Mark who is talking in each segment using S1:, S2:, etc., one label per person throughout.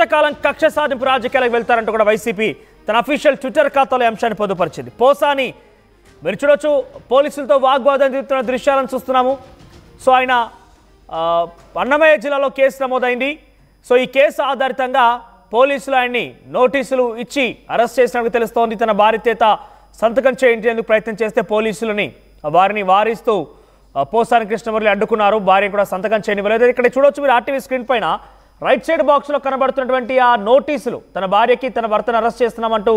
S1: కొంతకాలం కక్ష సాధింపు రాజకీయాలకు వెళ్తారంటూ కూడా వైసీపీ తన అఫీషియల్ ట్విట్టర్ ఖాతాలో అంశాన్ని పొందుపరిచింది. పోసాని మీరు చూడొచ్చు, పోలీసులతో వాగ్వాదం జరుగుతున్న దృశ్యాలను చూస్తున్నాము. సో ఆయన అన్నమయ్య జిల్లాలో కేసు నమోదైంది. సో ఈ కేసు ఆధారితంగా పోలీసులు ఆయన్ని నోటీసులు ఇచ్చి అరెస్ట్ చేసినట్టు తెలుస్తోంది. తన భార్య చేత సంతకం చేయించేందుకు ప్రయత్నం చేస్తే పోలీసులని వారిని వారిస్తూ పోసాని కృష్ణమురళి అడ్డుకున్నారు. భార్య కూడా సంతకం చేయనివ్వలేదు. ఇక్కడ చూడొచ్చు మీరు ఆర్టీవీ స్క్రీన్ పైన రైట్ సైడ్ బాక్స్లో కనబడుతున్నటువంటి ఆ నోటీసులు, తన భార్యకి తన భర్తను అరెస్ట్ చేస్తున్నామంటూ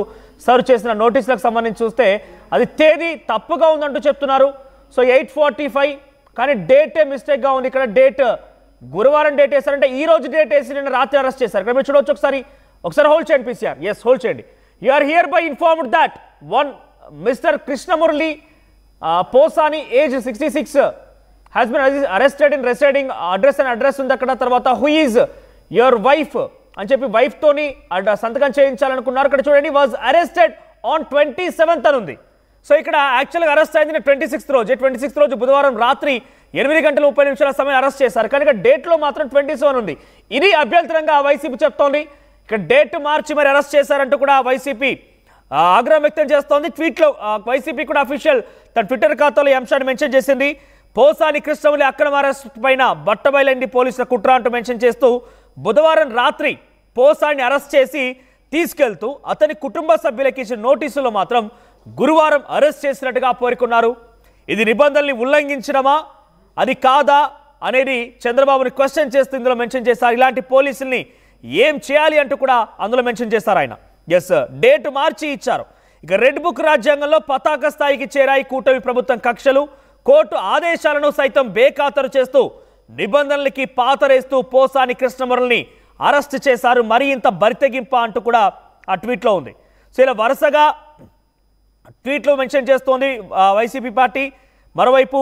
S1: సర్వ్ చేసిన నోటీసులకు సంబంధించి చూస్తే అది తేదీ తప్పుగా ఉందంటూ చెప్తున్నారు. సో 8:45 కానీ డేటే మిస్టేక్గా ఉంది. ఇక్కడ డేట్ గురువారం డేట్ వేశారంటే ఈ రోజు డేట్ వేసి నిన్న రాత్రి అరెస్ట్ చేశారు. ఇక్కడ మీరు చూడొచ్చు, ఒకసారి హోల్డ్ చేయండి పీసీఆర్. ఎస్, హోల్డ్ చేయండి. You are hereby informed that one mister Krishnamurali Posani age 66 has been arrested in residing address ఉంది అక్కడ. తర్వాత హూ ఈజ్ యువర్ వైఫ్ అని చెప్పి వైఫ్ తోని సంతకం చేయించాలనుకున్నారు. ఇక్కడ చూడండి, వాజ్ అరెస్టెడ్ ఆన్ 27th అని ఉంది. సో ఇక్కడ యాక్చువల్గా అరెస్ట్ అయింది 26th రోజు బుధవారం రాత్రి 8:30 సమయం అరెస్ట్ చేశారు. కానీ ఇక్కడ డేట్లో మాత్రం 27 ఉంది. ఇది అభ్యంతరంగా వైసీపీ చెప్తోంది. ఇక్కడ డేట్ మార్చి మరి అరెస్ట్ చేశారంటూ కూడా వైసీపీ ఆగ్రహం వ్యక్తం చేస్తోంది. ట్వీట్లో వైసీపీ కూడా అఫీషియల్ తన ట్విట్టర్ ఖాతాలో ఈ అంశాన్ని మెన్షన్ చేసింది. పోసాని కృష్ణమురళి అక్రమ అరెస్ట్ పైన బట్టబయలైంది పోలీసుల కుట్ర అంటూ మెన్షన్ చేస్తూ బుధవారం రాత్రి పోసాని అరెస్ట్ చేసి తీసుకెళ్తూ అతని కుటుంబ సభ్యులకి ఇచ్చిన నోటీసులో మాత్రం గురువారం అరెస్ట్ చేసినట్టుగా పేర్కొన్నారు. ఇది నిబంధనల్ని ఉల్లంఘించడమా అది కాదా అనేది చంద్రబాబుని క్వశ్చన్ చేస్తూ ఇందులో మెన్షన్ చేశారు. ఇలాంటి పోలీసుల్ని ఏం చేయాలి అంటూ కూడా అందులో మెన్షన్ చేశారు ఆయన. ఎస్, డేట్ మార్చి ఇచ్చారు. ఇక రెడ్ బుక్ రాజ్యాంగంలో పతాక స్థాయికి చేరాయి కూటమి ప్రభుత్వం కక్షలు. కోర్టు ఆదేశాలను సైతం బేఖాతరు చేస్తూ నిబంధనలకి పాతరేస్తూ పోసాని కృష్ణమురళిని అరెస్ట్ చేశారు. మరి ఇంత బరితెగింప అంటూ కూడా ఆ ట్వీట్లో ఉంది. సో ఇలా వరుసగా ట్వీట్లో మెన్షన్ చేస్తోంది వైసీపీ పార్టీ. మరోవైపు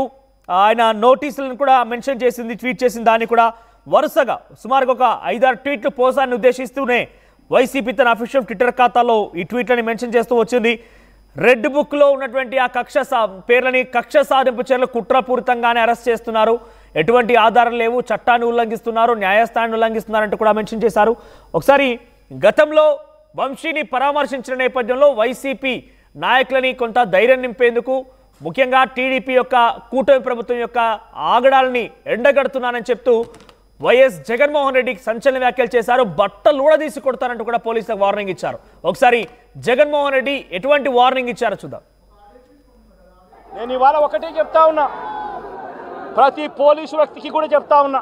S1: ఆయన నోటీసులను కూడా మెన్షన్ చేసింది, ట్వీట్ చేసింది. దాన్ని కూడా వరుసగా సుమారుగా ఒక 5-6 ట్వీట్లు పోసాన్ని ఉద్దేశిస్తూనే వైసీపీ తన అఫీషియల్ ట్విట్టర్ ఖాతాలో ఈ ట్వీట్లని మెన్షన్ చేస్తూ వచ్చింది. రెడ్ బుక్లో ఉన్నటువంటి ఆ పేర్లని కక్ష సాధింపు చర్యలు కుట్రపూరితంగానే అరెస్ట్ చేస్తున్నారు, ఎటువంటి ఆధారం లేవు, చట్టాన్ని ఉల్లంఘిస్తున్నారు, న్యాయస్థానాన్ని ఉల్లంఘిస్తున్నారంటూ కూడా మెన్షన్ చేశారు. ఒకసారి గతంలో వంశీని పరామర్శించిన నేపథ్యంలో వైసీపీ నాయకులని కొంత ధైర్యం నింపేందుకు, ముఖ్యంగా టీడీపీ యొక్క కూటమి ప్రభుత్వం యొక్క ఆగడాలని ఎండగడుతున్నానని చెప్తూ వైఎస్ జగన్మోహన్ రెడ్డికి సంచలన వ్యాఖ్యలు చేశారు. బట్టలు ఊడదీసి కొడతారంటూ కూడా పోలీసులకు వార్నింగ్ ఇచ్చారు. ఒకసారి జగన్మోహన్ రెడ్డి ఎటువంటి వార్నింగ్ ఇచ్చారో చూద్దాం.
S2: నేను ఇవాళ ఒకటే చెప్తా ఉన్నా, ప్రతి పోలీసు వ్యక్తికి కూడా చెప్తా ఉన్నా,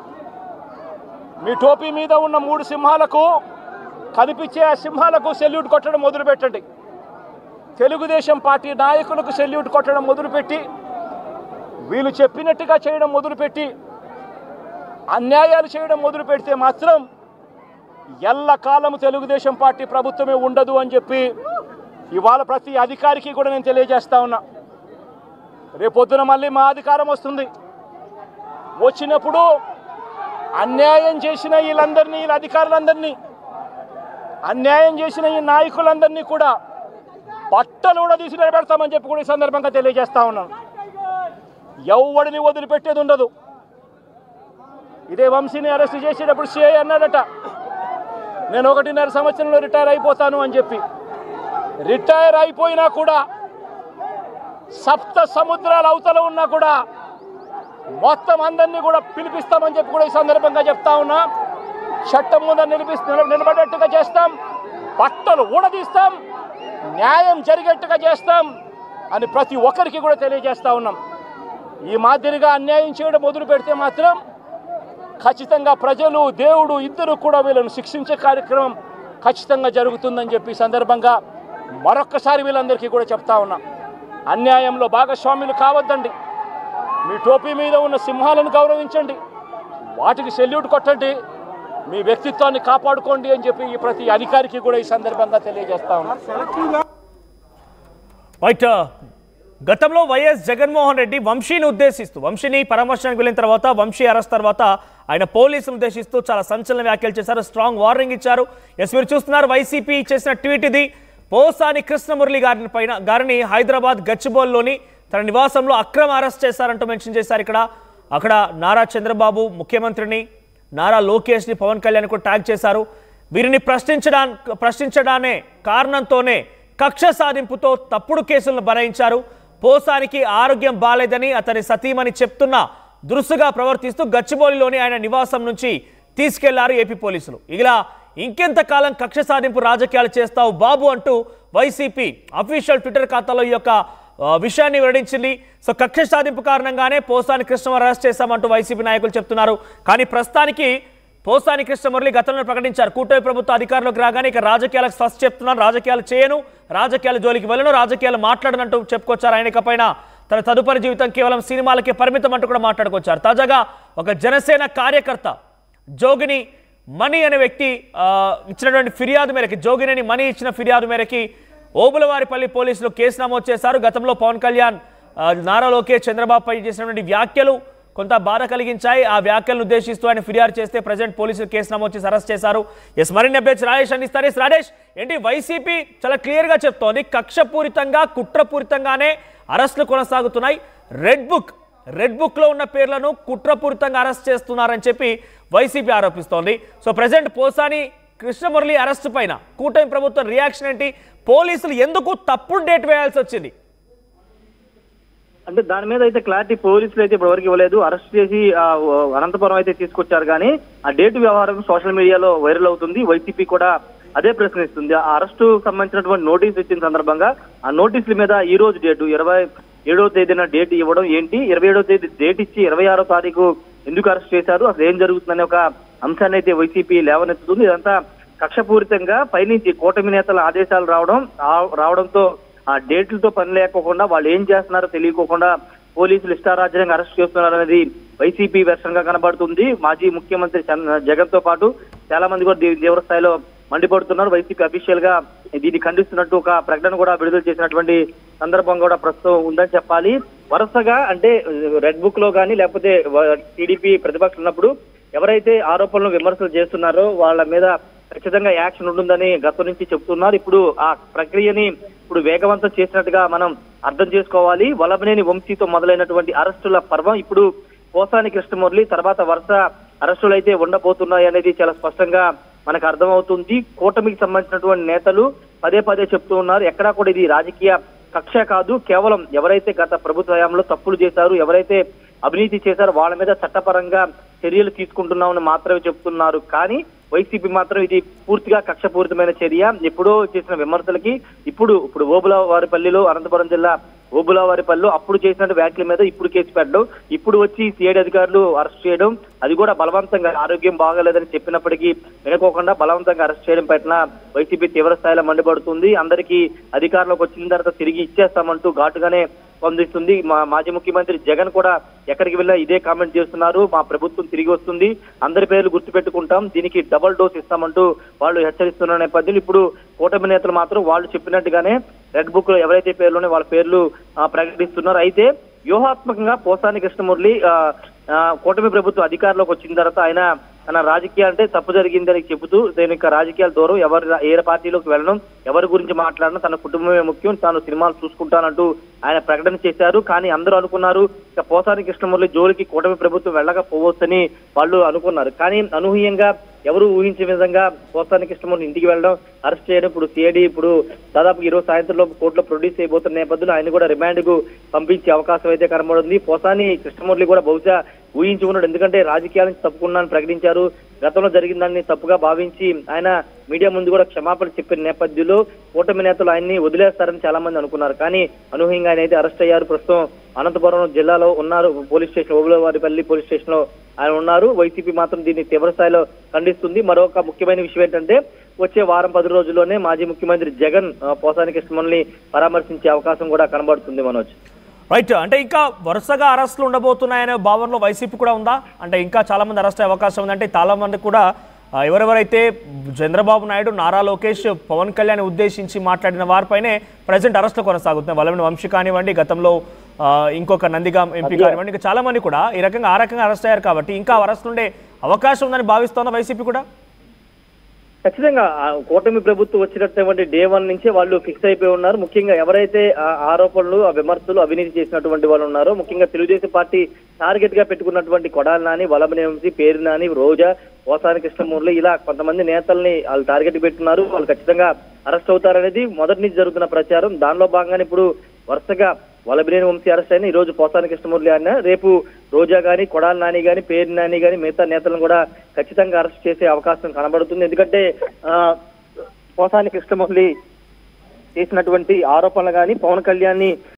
S2: మీ టోపీ మీద ఉన్న 3 సింహాలకు కనిపించే ఆ సింహాలకు సెల్యూట్ కొట్టడం మొదలుపెట్టండి. తెలుగుదేశం పార్టీ నాయకులకు సెల్యూట్ కొట్టడం మొదలుపెట్టి, వీళ్ళు చెప్పినట్టుగా చేయడం మొదలుపెట్టి, అన్యాయాలు చేయడం మొదలు పెడితే మాత్రం ఎల్లకాలం తెలుగుదేశం పార్టీ ప్రభుత్వమే ఉండదు అని చెప్పి ఇవాళ ప్రతి అధికారికి కూడా నేను తెలియజేస్తా ఉన్నా. రేపొద్దున మళ్ళీ మా అధికారం వస్తుంది. వచ్చినప్పుడు అన్యాయం చేసిన వీళ్ళందరినీ, వీళ్ళ అధికారులందరినీ, అన్యాయం చేసిన ఈ నాయకులందరినీ కూడా బట్టలు కూడా తీసి నిలబెడతామని చెప్పి కూడా ఈ సందర్భంగా తెలియజేస్తా ఉన్నాను. ఎవడిని వదిలిపెట్టేది ఉండదు. ఇదే వంశీని అరెస్ట్ చేసేటప్పుడు సిఐ అన్నాడట, నేను 1.5 సంవత్సరంలో రిటైర్ అయిపోతాను అని చెప్పి. రిటైర్ అయిపోయినా కూడా, సప్త సముద్రాల అవతల ఉన్నా కూడా మొత్తం అందరినీ కూడా పిలిపిస్తామని చెప్పి కూడా ఈ సందర్భంగా చెప్తా ఉన్నా. చట్టం ముందు నిలబడేట్టుగా చేస్తాం, బట్టలు ఊడదీస్తాం, న్యాయం జరిగేట్టుగా చేస్తాం అని ప్రతి ఒక్కరికి కూడా తెలియజేస్తా ఉన్నాం. ఈ మాదిరిగా అన్యాయం చేయడం మొదలు పెడితే మాత్రం ఖచ్చితంగా ప్రజలు, దేవుడు ఇద్దరు కూడా వీళ్ళను శిక్షించే కార్యక్రమం ఖచ్చితంగా జరుగుతుందని చెప్పి సందర్భంగా మరొక్కసారి వీళ్ళందరికీ కూడా చెప్తా ఉన్నా. అన్యాయంలో భాగస్వాములు కావద్దండి. మీ టోపీ మీద ఉన్న సింహాలను గౌరవించండి, వాటికి సెల్యూట్ కొట్టండి, మీ వ్యక్తిత్వాన్ని కాపాడుకోండి అని చెప్పి ఈ ప్రతి అధికారికి కూడా ఈ సందర్భంగా తెలియజేస్తా ఉన్నా.
S1: గతంలో వైఎస్ జగన్మోహన్ రెడ్డి వంశీని ఉద్దేశిస్తూ, వంశీని పరామర్శనానికి వెళ్ళిన తర్వాత, వంశీ అరెస్ట్ తర్వాత ఆయన పోలీసులను ఉద్దేశిస్తూ చాలా సంచలన వ్యాఖ్యలు చేశారు, స్ట్రాంగ్ వార్నింగ్ ఇచ్చారు. ఎస్, మీరు చూస్తున్నారు వైసీపీ చేసిన ట్వీట్ ఇది. పోసాని కృష్ణమురళి గారిని హైదరాబాద్ గచ్చిబౌలిలోని తన నివాసంలో అక్రమ అరెస్ట్ చేశారంటూ మెన్షన్ చేశారు. అక్కడ నారా చంద్రబాబు ముఖ్యమంత్రిని, నారా లోకేష్ని, పవన్ కళ్యాణ్ కూడా ట్యాగ్ చేశారు. వీరిని ప్రశ్నించడానే కారణంతోనే కక్ష సాధింపుతో తప్పుడు కేసులను బనాయించారు. పోసానికి ఆరోగ్యం బాలేదని అతని సతీమణి చెప్తున్నా దురుసుగా ప్రవర్తిస్తూ గచ్చిబౌలిలోని ఆయన నివాసం నుంచి తీసుకెళ్లారు ఏపీ పోలీసులు. ఇలా ఇంకెంతకాలం కక్ష సాధింపు రాజకీయాలు చేస్తావు బాబు అంటూ వైసీపీ అఫీషియల్ ట్విట్టర్ ఖాతాలో ఈ యొక్క విషయాన్ని వెల్లడించింది. సో కక్ష సాధింపు కారణంగానే పోసాని కృష్ణమురళి అరెస్ట్ చేశామంటూ వైసీపీ నాయకులు చెప్తున్నారు. కానీ ప్రస్తుతానికి పోసాని కృష్ణమురళి గతంలో ప్రకటించారు, కూటమి ప్రభుత్వ అధికారంలోకి రాగానే ఇక రాజకీయాలకు ఫస్ట్ చెప్తున్నారు, రాజకీయాలు చేయను, రాజకీయాల జోలికి వెళ్ళను, రాజకీయాలు మాట్లాడనంటూ చెప్పుకొచ్చారు. ఆయన ఇకపైన తన తదుపరి జీవితం కేవలం సినిమాలకే పరిమితం అంటూ కూడా మాట్లాడుకొచ్చారు. తాజాగా ఒక జనసేన కార్యకర్త జోగిని మణి అనే వ్యక్తి ఇచ్చినటువంటి ఫిర్యాదు మేరకి, జోగిని మణి ఇచ్చిన ఫిర్యాదు మేరకి ఓబులవారిపల్లి పోలీసులు కేసు నమోదు చేశారు. గతంలో పవన్ కళ్యాణ్, నారా లోకేష్, చంద్రబాబుపై చేసినటువంటి వ్యాఖ్యలు కొంత బాధ కలిగించాయి. ఆ వ్యాఖ్యలను ఉద్దేశిస్తూ ఆయన ఫిర్యాదు చేస్తే ప్రజెంట్ పోలీసులు కేసు నమోదు చేసి అరెస్ట్ చేశారు. మరిన్ని అప్డేట్స్ రాజేష్ అందిస్తారు. రాజేష్, ఏంటి వైసీపీ చాలా క్లియర్గా చెప్తోంది, కక్షపూరితంగా కుట్రపూరితంగానే అరెస్టులు కొనసాగుతున్నాయి. రెడ్ బుక్ లో ఉన్న పేర్లను కుట్రపూరితంగా అరెస్ట్ చేస్తున్నారని చెప్పి వైసీపీ ఆరోపిస్తోంది. So present Posani Krishna Murali arrest పైన కూటమి ప్రభుత్వం రియాక్షన్ ఏంటి? పోలీసులు ఎందుకు తప్పుడు డేట్ వేయాల్సి వచ్చింది?
S3: అంటే దాని మీద అయితే క్లారిటీ పోలీసులు అయితే ఇప్పటివరకు ఇవ్వలేదు. అరెస్ట్ చేసి అనంతపురం అయితే తీసుకొచ్చారు, కానీ ఆ డేట్ వ్యవహారం సోషల్ మీడియాలో వైరల్ అవుతుంది. వైసీపీ కూడా అదే ప్రశ్నిస్తుంది. ఆ అరెస్టు సంబంధించినటువంటి నోటీస్ ఇచ్చిన సందర్భంగా ఆ నోటీసుల మీద ఈ రోజు డేటు 27వ తేదీన డేట్ ఇవ్వడం ఏంటి, 27వ తేదీ డేట్ ఇచ్చి 26వ తారీఖు ఎందుకు అరెస్ట్ చేశారు, అసలు ఏం జరుగుతుందనే ఒక అంశాన్ని అయితే వైసీపీ లేవనెత్తుతుంది. ఇదంతా కక్షపూరితంగా పైనుంచి కూటమి నేతల ఆదేశాలు రావడంతో ఆ డేట్లతో పని లేకోకుండా వాళ్ళు ఏం చేస్తున్నారో తెలియకోకుండా పోలీసులు ఇష్టారాజ్యంగా అరెస్ట్ చేస్తున్నారు అనేది వైసీపీ వెర్షన్ గా కనబడుతుంది. మాజీ ముఖ్యమంత్రి జగన్ తో పాటు చాలా మంది కూడా తీవ్ర స్థాయిలో మండిపడుతున్నారు. వైసీపీ అఫీషియల్ గా దీన్ని ఖండిస్తున్నట్టు ఒక ప్రకటన కూడా విడుదల చేసినటువంటి సందర్భం కూడా ప్రస్తుతం ఉందని చెప్పాలి. వరుసగా అంటే రెడ్ బుక్ లో కానీ లేకపోతే టీడీపీ ప్రతిపక్షం ఉన్నప్పుడు ఎవరైతే ఆరోపణలు విమర్శలు చేస్తున్నారో వాళ్ళ మీద ఖచ్చితంగా యాక్షన్ ఉంటుందని గతం నుంచి చెప్తున్నారు. ఇప్పుడు ఆ ప్రక్రియని ఇప్పుడు వేగవంతం చేసినట్టుగా మనం అర్థం చేసుకోవాలి. వల్లభనేని వంశీతో మొదలైనటువంటి అరెస్టుల పర్వం ఇప్పుడు పోసాని కృష్ణమురళి తర్వాత వరుస అరెస్టులు అయితే ఉండబోతున్నాయి అనేది చాలా స్పష్టంగా మనకు అర్థమవుతుంది. కూటమికి సంబంధించినటువంటి నేతలు పదే చెప్తూ ఉన్నారు, ఎక్కడా కూడా ఇది రాజకీయ కక్ష కాదు, కేవలం ఎవరైతే గత ప్రభుత్వ హయాంలో తప్పులు చేశారు, ఎవరైతే అవినీతి చేశారో వాళ్ళ మీద చట్టపరంగా చర్యలు తీసుకుంటున్నామని మాత్రమే చెప్తున్నారు. కానీ వైసీపీ మాత్రం ఇది పూర్తిగా కక్షపూరితమైన చర్య. ఎప్పుడో చేసిన విమర్శలకి ఇప్పుడు ఓబులవారిపల్లిలో, అనంతపురం జిల్లా ఓబులవారిపల్లిలో అప్పుడు చేసిన వ్యాఖ్యల మీద ఇప్పుడు కేసు పెట్టడం, ఇప్పుడు వచ్చి సిఐడి అధికారులు అరెస్ట్ చేయడం, అది కూడా బలవంతంగా ఆరోగ్యం బాగాలేదని చెప్పినప్పటికీ వినుకోకుండా బలవంతంగా అరెస్ట్ చేయడం పట్ల వైసీపీ తీవ్ర స్థాయిలో మండిపడుతుంది. అందరికీ అధికారంలోకి వచ్చిన తర్వాత తిరిగి ఇచ్చేస్తామంటూ ఘాటుగానే స్పందిస్తుంది. మాజీ ముఖ్యమంత్రి జగన్ కూడా ఎక్కడికి వెళ్ళా ఇదే కామెంట్ చేస్తున్నారు, మా ప్రభుత్వం తిరిగి వస్తుంది, అందరి పేర్లు గుర్తుపెట్టుకుంటాం, దీనికి డబుల్ డోస్ ఇస్తామంటూ వాళ్ళు హెచ్చరిస్తున్న నేపథ్యంలో ఇప్పుడు కూటమి నేతలు మాత్రం వాళ్ళు చెప్పినట్టుగానే రెడ్ బుక్ లో ఎవరైతే పేర్లునే వాళ్ళ పేర్లు ప్రకటిస్తున్నారు. అయితే వ్యూహాత్మకంగా పోసాని కృష్ణమురళి కూటమి ప్రభుత్వం అధికారంలోకి వచ్చిన తర్వాత ఆయన తన రాజకీయాలు అంటే తప్పు జరిగిందని చెబుతూ దీని యొక్క రాజకీయాల దూరం, ఏ పార్టీలోకి వెళ్ళడం, ఎవరి గురించి మాట్లాడడం, తన కుటుంబమే ముఖ్యం, తాను సినిమాలు చూసుకుంటానంటూ ఆయన ప్రకటన చేశారు. కానీ అందరూ అనుకున్నారు ఇక పోసాని కృష్ణమురళి జోలికి కూటమి ప్రభుత్వం వెళ్ళకపోవచ్చని వాళ్ళు అనుకున్నారు. కానీ అనూహ్యంగా ఎవరు ఊహించే విధంగా పోసాని కృష్ణమురళి ఇంటికి వెళ్ళడం, అరెస్ట్ చేయడం, ఇప్పుడు సిఐడి ఇప్పుడు దాదాపు ఈరోజు సాయంత్రంలో కోర్టులో ప్రొడ్యూస్ చేయబోతున్న నేపథ్యంలో ఆయన కూడా రిమాండ్ కు పంపించే అవకాశం అయితే కనబడుతుంది. పోసాని కృష్ణమురళి కూడా బహుశా ఊహించి ఉన్నాడు, ఎందుకంటే రాజకీయాల నుంచి తప్పుకున్నాను ప్రకటించారు, గతంలో జరిగిందాన్ని తప్పుగా భావించి ఆయన మీడియా ముందు కూడా క్షమాపణ చెప్పిన నేపథ్యంలో కూటమి నేతలు ఆయన్ని వదిలేస్తారని చాలా మంది అనుకున్నారు. కానీ అనూహ్యంగా ఆయన అయితే అరెస్ట్ అయ్యారు. ప్రస్తుతం అనంతపురం జిల్లాలో ఉన్నారు, police station Obulavaripalli police station లో ఆయన ఉన్నారు. వైసీపీ మాత్రం దీన్ని తీవ్ర స్థాయిలో ఖండిస్తుంది. మరొక ముఖ్యమైన విషయం ఏంటంటే వచ్చే వారం 10 రోజుల్లోనే మాజీ ముఖ్యమంత్రి జగన్ పోసాని కృష్ణమురళిని పరామర్శించే అవకాశం కూడా కనబడుతుంది. మనోజ్,
S1: రైట్, అంటే ఇంకా వరుసగా అరెస్టులు ఉండబోతున్నాయనే భావనలో వైసీపీ కూడా ఉందా? అంటే ఇంకా చాలా మంది అరెస్ట్ అయ్యే అవకాశం ఉందంటే చాలా మంది కూడా ఎవరెవరైతే చంద్రబాబు నాయుడు, నారా లోకేష్, పవన్ కళ్యాణ్ ఉద్దేశించి మాట్లాడిన వారిపైనే ప్రజెంట్ అరెస్టులు కొనసాగుతున్నాయి. వల్లభనేని వంశీ కానివ్వండి, గతంలో ఇంకొక నందిగాం ఎంపీ కానివ్వండి, ఇంకా చాలా మంది కూడా ఈ రకంగా ఆ రకంగా అరెస్ట్ అయ్యారు. కాబట్టి ఇంకా అరెస్ట్ ఉండే అవకాశం ఉందని భావిస్తోందా వైసీపీ కూడా?
S3: ఖచ్చితంగా కూటమి ప్రభుత్వం వచ్చినటువంటి డే 1 నుంచే వాళ్ళు ఫిక్స్ అయిపోయి ఉన్నారు. ముఖ్యంగా ఎవరైతే ఆరోపణలు, విమర్శలు, అవినీతి చేసినటువంటి వాళ్ళు ఉన్నారో, ముఖ్యంగా తెలుగుదేశం పార్టీ టార్గెట్ గా పెట్టుకున్నటువంటి కొడాలి నాని, వల్లభనేని వంశీ, పేరు నాని, రోజా, పోసాని కృష్ణమూర్తి ఇలా కొంతమంది నేతల్ని వాళ్ళు టార్గెట్ పెట్టున్నారు. వాళ్ళు ఖచ్చితంగా అరెస్ట్ అవుతారనేది మొదటి నుంచి జరుగుతున్న ప్రచారం. దానిలో భాగంగానే ఇప్పుడు వరుసగా వల్లభనేని వంశీ అరెస్ట్ అయినా, ఈ రోజు పోసాని కృష్ణమూర్తి అయినా, రేపు రోజా గాని, కొడాలి నాని గాని, పేరు నాని గాని మిగతా నేతలను కూడా ఖచ్చితంగా అరెస్ట్ చేసే అవకాశం కనబడుతుంది. ఎందుకంటే పోసాని కృష్ణమూర్తి చేసినటువంటి ఆరోపణలు కానీ పవన్ కళ్యాణ్ ని